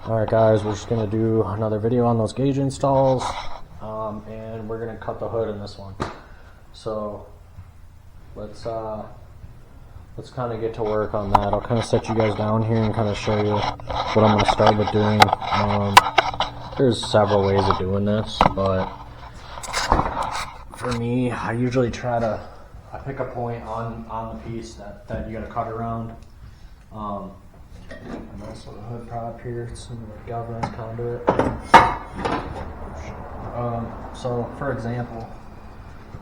Alright guys, we're just going to do another video on those gauge installs, and we're going to cut the hood in this one. So let's kind of get to work on that. I'll kind of set you guys down here and kind of show you what I'm going to start with doing. There's several ways of doing this, but for me, I usually I pick a point on the piece that you got to cut around. And also the hood prop here, some of the galvanized conduit. So for example,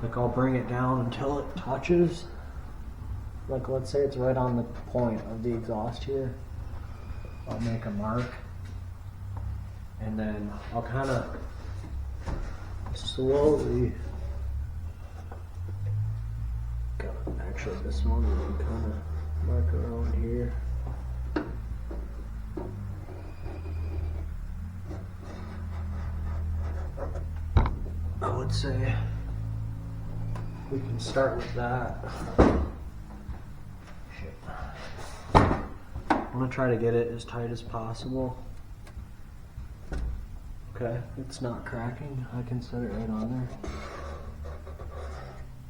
like I'll bring it down until it touches, like let's say it's right on the point of the exhaust here. I'll make a mark, and then I'll kind of slowly, actually this one we can kind of mark around here. I would say we can start with that. I'm gonna try to get it as tight as possible. Okay, it's not cracking. I can set it right on there.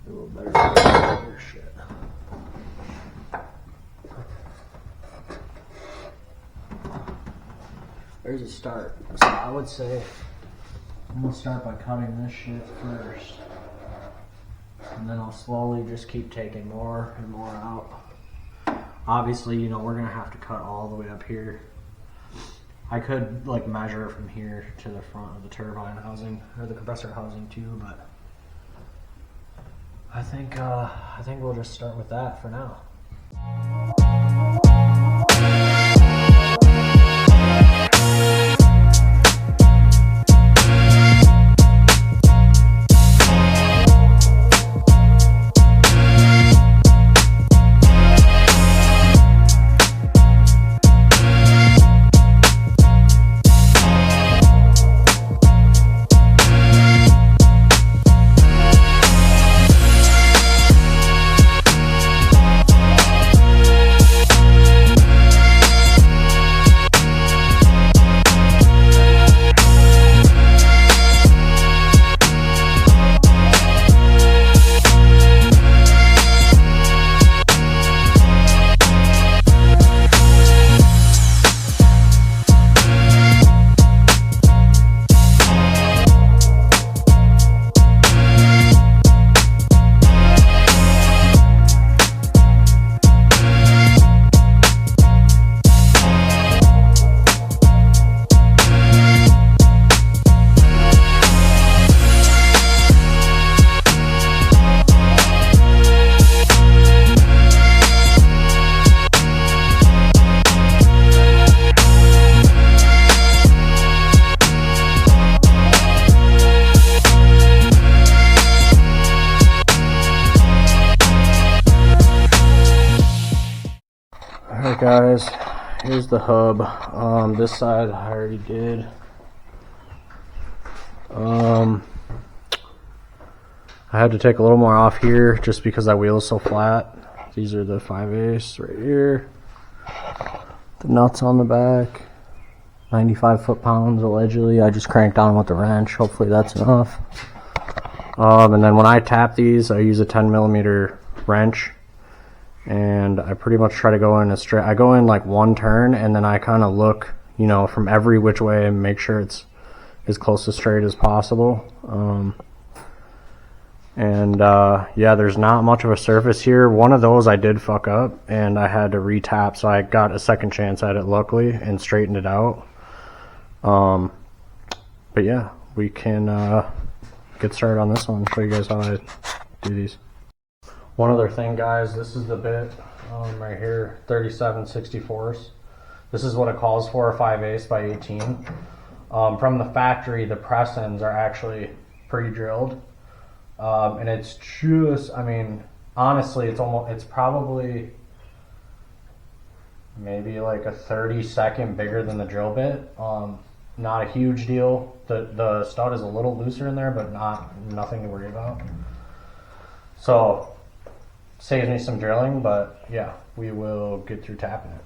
A little better. Shit. There's a start. So I would say I'm gonna start by cutting this shit first, and then I'll slowly just keep taking more and more out. Obviously, you know, we're gonna have to cut all the way up here. I could like measure from here to the front of the turbine housing or the compressor housing too, but I think we'll just start with that for now. Alright guys, here's the hub. This side I already did. I had to take a little more off here just because that wheel is so flat. These are the 5/8 right here. The nuts on the back. 95 foot-pounds allegedly. I just cranked on with the wrench. Hopefully that's enough. And then when I tap these, I use a 10mm wrench. And I pretty much try to go in a straight, I go in like one turn, and then I kind of look, you know, from every which way and make sure it's as close to straight as possible. Yeah, there's not much of a surface here. One of those I did fuck up and I had to re-tap, so I got a second chance at it luckily and straightened it out. But yeah, we can get started on this one, show you guys how I do these. One other thing guys, this is the bit right here, 37/64. This is what it calls for, 5/8 by 18. From the factory, the press ends are actually pre-drilled. And it's just, I mean, honestly, it's probably maybe like a 30-second bigger than the drill bit. Not a huge deal. The stud is a little looser in there, but nothing to worry about. So saves me some drilling, but yeah, we will get through tapping it.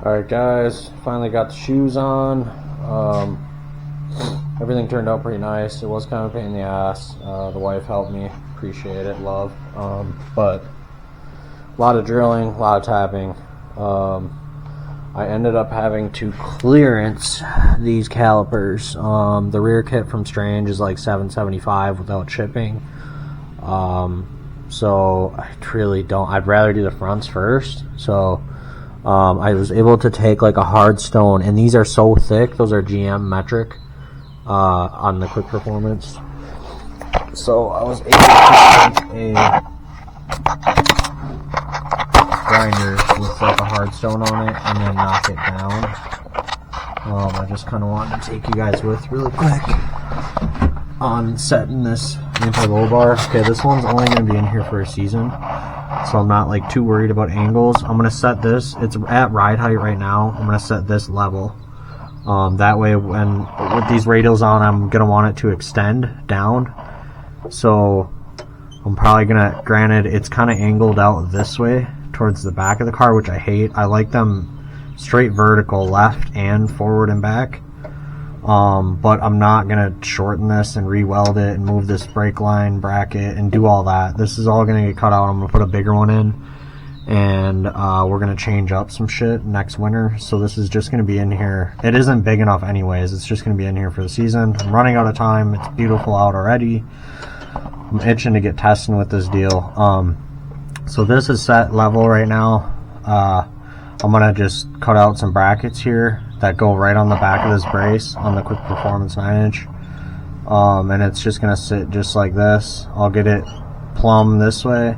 Alright guys, finally got the shoes on. Everything turned out pretty nice. It was kind of a pain in the ass. The wife helped me. Appreciate it, love. But a lot of drilling, a lot of tapping. I ended up having to clearance these calipers. The rear kit from Strange is like $775 without shipping. So I really don't. I'd rather do the fronts first. So I was able to take like a hard stone, and these are so thick. Those are GM metric on the Quick Performance. So I was able to take a grinder with like a hard stone on it and then knock it down. I just kind of wanted to take you guys with really quick on setting this anti-roll bar. Okay, this one's only going to be in here for a season, so I'm not like too worried about angles. I'm going to set this, it's at ride height right now. I'm going to set this level. That way when with these radials on, I'm going to want it to extend down. So I'm probably going to, granted it's kind of angled out this way towards the back of the car, which I hate. I like them straight vertical, left and forward and back. But I'm not going to shorten this and re-weld it and move this brake line bracket and do all that. This is all going to get cut out. I'm going to put a bigger one in, and we're going to change up some shit next winter. So this is just going to be in here. It isn't big enough anyways. It's just going to be in here for the season. I'm running out of time. It's beautiful out already. I'm itching to get testing with this deal. So this is set level right now. I'm going to just cut out some brackets here that go right on the back of this brace on the Quick Performance 9-inch. And it's just going to sit just like this. I'll get it plumb this way,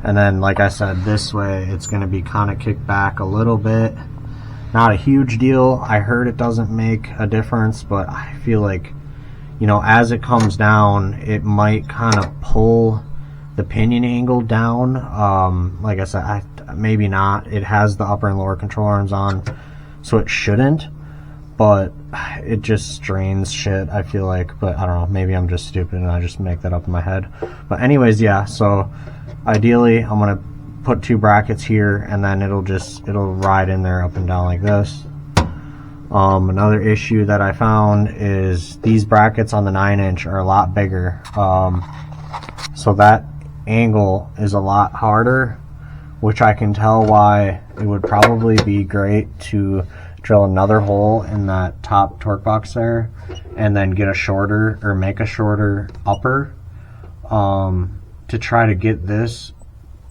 and then like I said, this way it's going to be kind of kicked back a little bit. Not a huge deal. I heard it doesn't make a difference, but I feel like, you know, as it comes down, it might kind of pull the pinion angle down. Like I said, maybe not. It has the upper and lower control arms on, so it shouldn't, but it just strains shit, I feel like. But I don't know, maybe I'm just stupid and I just make that up in my head. But anyways, yeah, so ideally I'm gonna put two brackets here, and then it'll ride in there up and down like this. Another issue that I found is these brackets on the 9-inch are a lot bigger, so that angle is a lot harder, which I can tell why it would probably be great to drill another hole in that top torque box there, and then get a shorter, or make a shorter upper, to try to get this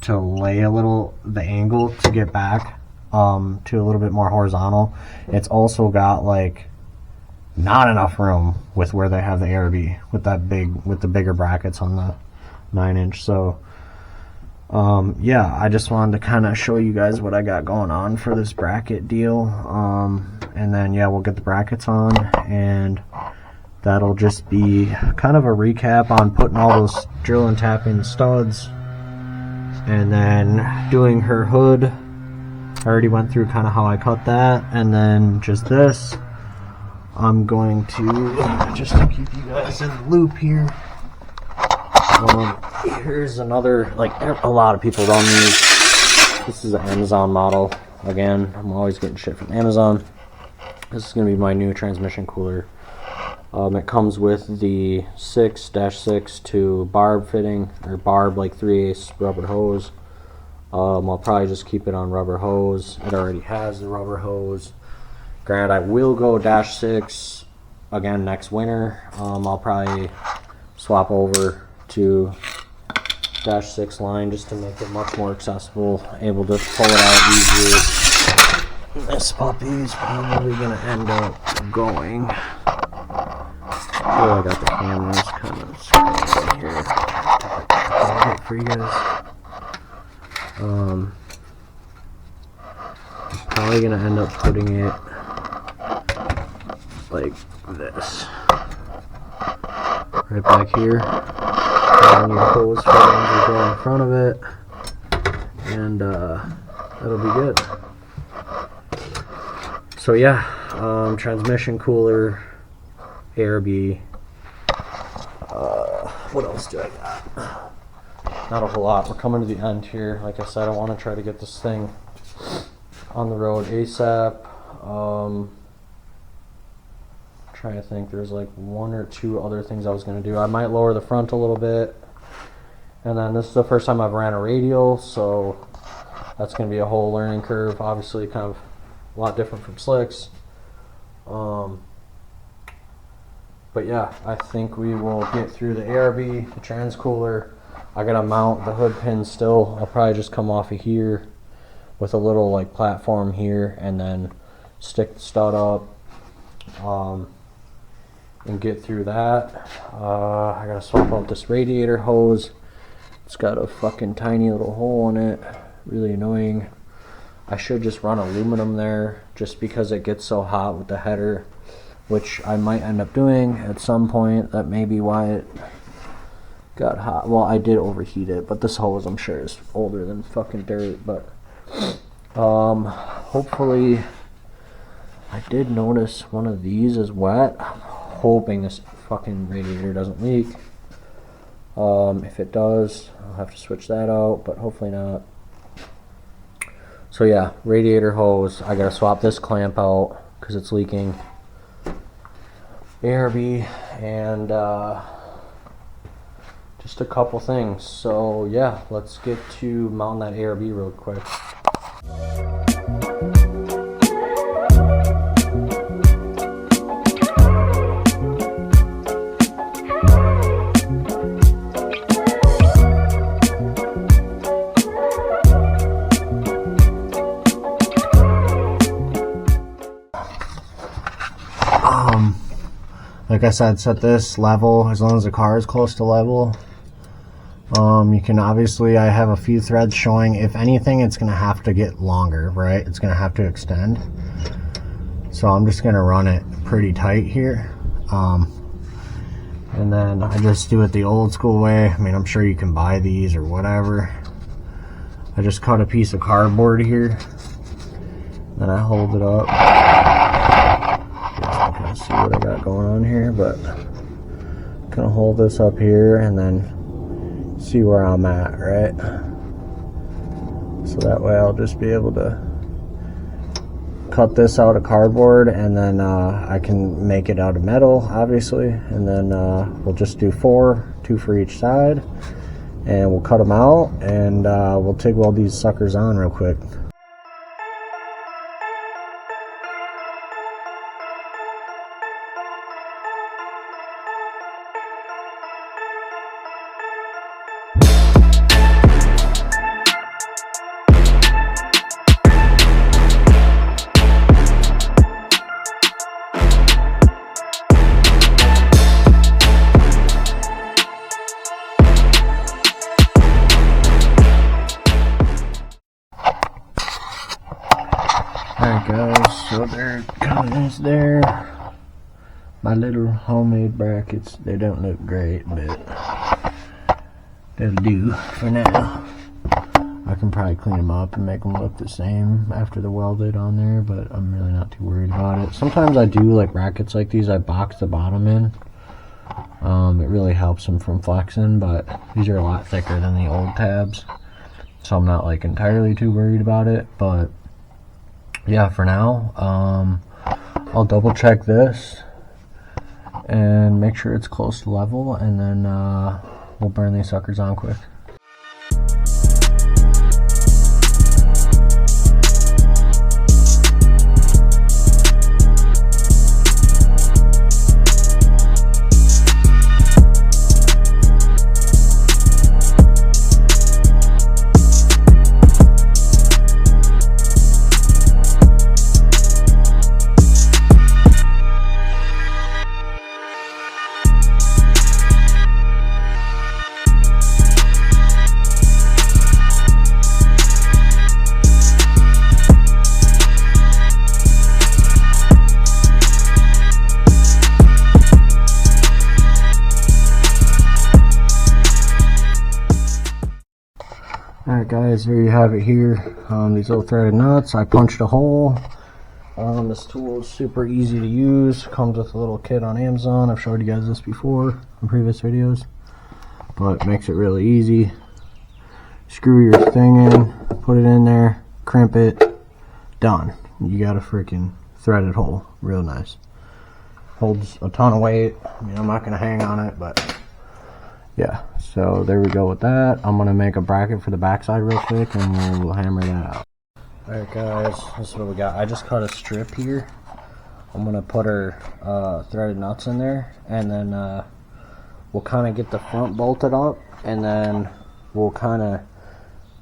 to lay a little, the angle to get back to a little bit more horizontal. It's also got like not enough room with where they have the ARB with the bigger brackets on the 9-inch. So yeah, I just wanted to kind of show you guys what I got going on for this bracket deal. And then yeah, we'll get the brackets on, and that'll just be kind of a recap on putting all those drill and tapping studs, and then doing her hood. I already went through kind of how I cut that, and then just this. I'm going to, just to keep you guys in the loop here, here's another, like a lot of people run these. This is an Amazon model. Again, I'm always getting shit from Amazon. This is going to be my new transmission cooler. It comes with the 6-6 to barb fitting, or barb like 3/8 rubber hose. I'll probably just keep it on rubber hose. It already has the rubber hose. Granted, I will go -6 again next winter. I'll probably swap over to -6 line just to make it much more accessible, able to pull it out easier. This puppy is probably going to end up going. Oh, I got the cameras kind of screwed here. I'll for you guys. I'm probably going to end up putting it like this. Right back here. And your hose fittings will go in front of it, and that'll be good. So yeah, transmission cooler, ARB. What else do I got? Not a whole lot. We're coming to the end here. Like I said, I want to try to get this thing on the road ASAP. Trying to think, there's like 1 or 2 other things I was going to do. I might lower the front a little bit, and then this is the first time I've ran a radial, so that's going to be a whole learning curve. Obviously kind of a lot different from slicks. But yeah, I think we will get through the ARB, the transcooler. I gotta mount the hood pin still. I'll probably just come off of here with a little like platform here and then stick the stud up and get through that. I gotta swap out this radiator hose. It's got a fucking tiny little hole in it, really annoying. I should just run aluminum there just because it gets so hot with the header, which I might end up doing at some point. That may be why it got hot. Well, I did overheat it, but this hose I'm sure is older than fucking dirt. But hopefully, I did notice one of these is wet. I'm hoping this fucking radiator doesn't leak. If it does, I'll have to switch that out, but hopefully not. So yeah, radiator hose. I gotta swap this clamp out because it's leaking. ARB and just a couple things. So yeah, let's get to mounting that ARB real quick. Like I said, set this level as long as the car is close to level. You can obviously, I have a few threads showing. If anything, it's going to have to get longer, right? It's going to have to extend. So I'm just going to run it pretty tight here. And then I just do it the old school way. I mean, I'm sure you can buy these or whatever. I just cut a piece of cardboard here. Then I hold it up. See what I got going on here, but I'm gonna hold this up here and then see where I'm at, right? So that way I'll just be able to cut this out of cardboard, and then I can make it out of metal, obviously, and then we'll just do 4, 2 for each side, and we'll cut them out, and we'll TIG weld these suckers on real quick. Alright guys, so there it comes there. My little homemade brackets, they don't look great, but they'll do for now. I can probably clean them up and make them look the same after they're welded on there, but I'm really not too worried about it. Sometimes I do like brackets like these, I box the bottom in. It really helps them from flexing, but these are a lot thicker than the old tabs, so I'm not like entirely too worried about it. But yeah, for now, I'll double check this and make sure it's close to level, and then we'll burn these suckers on quick. Alright guys, there you have it here. These little threaded nuts, I punched a hole. This tool is super easy to use. Comes with a little kit on Amazon. I've showed you guys this before in previous videos, but it makes it really easy. Screw your thing in, put it in there, crimp it done. You got a freaking threaded hole, real nice. Holds a ton of weight. I mean, I'm not gonna hang on it, but yeah. So there we go with that. I'm gonna make a bracket for the backside real quick, and we'll hammer that out. All right, guys, this is what we got. I just cut a strip here. I'm gonna put our threaded nuts in there, and then we'll kind of get the front bolted up, and then we'll kind of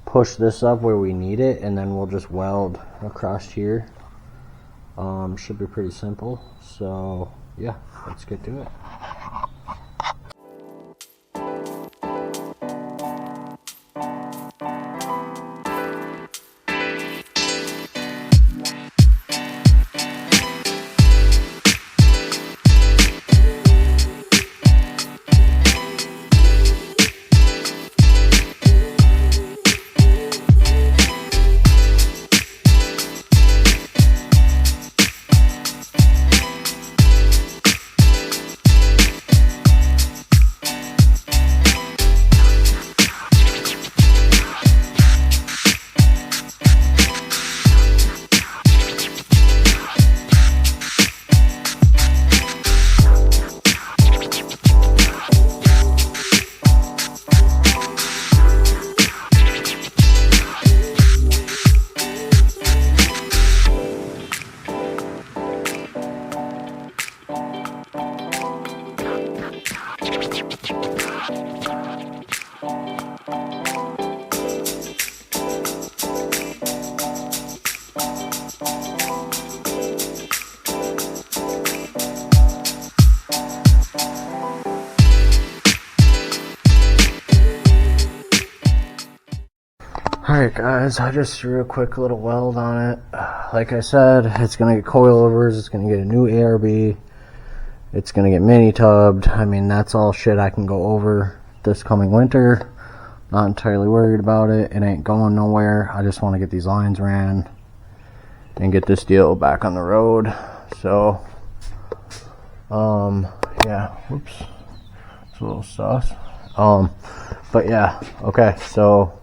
push this up where we need it, and then we'll just weld across here. Should be pretty simple. So yeah, let's get to it. Alright guys, I just threw a quick little weld on it. Like I said, it's going to get coilovers, it's going to get a new ARB, it's going to get mini tubbed. I mean, that's all shit I can go over this coming winter. Not entirely worried about it. It ain't going nowhere. I just want to get these lines ran and get this deal back on the road. So, yeah, whoops, it's a little sus. But yeah, okay, so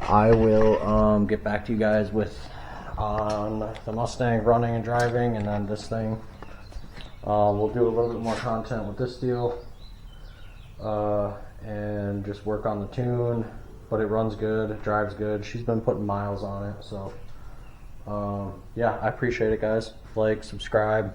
I will get back to you guys with on the Mustang running and driving, and then this thing. We'll do a little bit more content with this deal, and just work on the tune. But it runs good, it drives good. She's been putting miles on it, so yeah, I appreciate it, guys. Like, subscribe.